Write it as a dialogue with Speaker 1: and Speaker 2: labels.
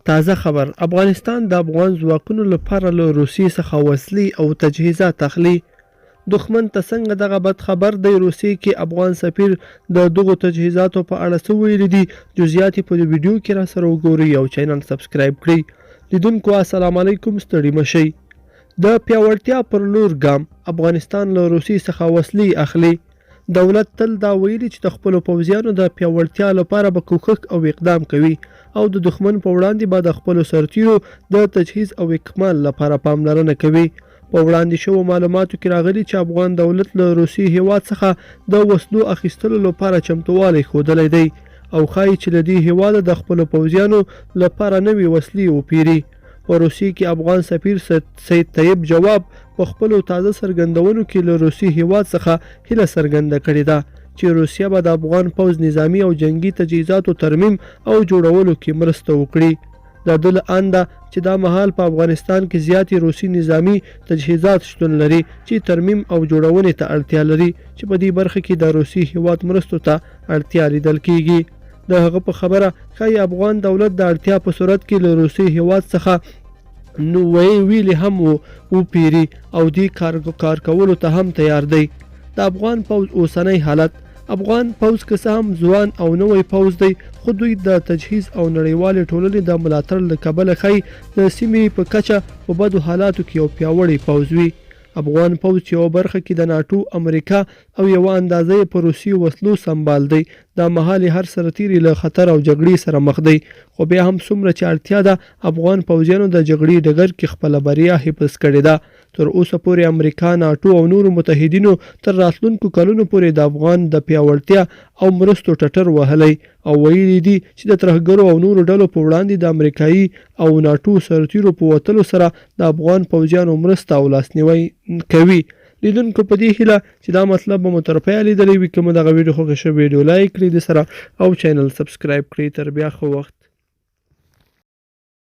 Speaker 1: تازه خبر: افغانستان د افغان ځواکونو لپاره له روسیې څخه وسلې او تجهیزات اخلي. دښمن ته څنګه دغه بد خبر دی؟ روسیې کې افغان سفیر د دغو تجهیزاتو په اړه څه ویلي دي؟ جزئیات په دې ویډیو کې را سره وګورئ او چینل سبسکرایب کړئ. لیدونکو السلام علیکم، ستړي مشئ. د پیاوړتیا پر لور ګام: افغانستان له روسیې څخه وسلې اخلي. دولت تل دا ویلي چې د خپلو پوځیانو د پیاوړتیا لپاره به کوښښ او اقدام کوي او د دښمن په وړاندې به د خپلو سرتیرو د تجهیز او اکمال لپاره پاملرنه کوي. په وړاندې شوو معلوماتو کې راغلي چې افغان دولت له روسي هیواد څخه د وسلو اخیستلو لپاره چمتووالی ښودلی دی او ښایي چې له دې هیواده د خپلو پوځیانو لپاره نوې وسلې وپیري. په روسیې کې افغان سفیر سید طیب جواب په خپلو تازه څرګندونو کې له روسي هیواد څخه هیله څرګنده کړې ده چې روسیه به د افغان پوځ نظامي او جنگي تجهیزاتو ترمیم او جوړولو کې مرسته وکړي. د ده له انده چې دا مهال په افغانستان کې زیاتې روسي نظامي تجهیزات شتون لري چې ترمیم او جوړونې ته اړتیا لري چې په دې برخه کې د روسي هیواد مرستو ته اړتیا لیدل کیږي. د هغه په خبره ښایي افغان دولت د اړتیا په صورت کې له روسي هیواد څخه نوې ویلې هم وپیري او دې کار کولو ته هم تیار دی. د افغان پوځ اوسنی حالت: افغان پوځ که څه هم ځوان او نوی پوځ دی خو دوی د تجهیز او نړیوالې ټولنې د ملاتړ له کبله ښایي د سیمې په کچه په بدو حالاتو کې یو پیاوړی پوځ وي. افغان پوځ چې یوه برخه کې د ناټو، امریکا او یوه اندازه یې په روسي وسلو سمبال دی، دا مهال هر سرتیری له خطر او جګړې سره مخ دی، خو بیا هم څومره چې اړتیا ده افغان پوځیانو د جګړې ډګر کې خپله بریا حفظ کړې ده. تر اوسه پورې امریکا، ناټو او نورو متحدینو تر راتلونکو کلونو پورې د افغان د پیاوړتیا او مرستو ټټر وهلی او ویلي دي چې د ترهګرو او نورو ډلو په وړاندې د امریکایي او ناټو سرتیرو په وتلو سره د افغان پوځیانو مرسته او لاسنیوی کوي. لیدونکو په دې هیله چې دا مطلب به مو تر پایه لیدلی وي. که مو دغه ویډیو خوښه شوې ویډیو لایک کړئ، د سره او چینل سبسکرایب کړئ. تر بیا ښه وخت.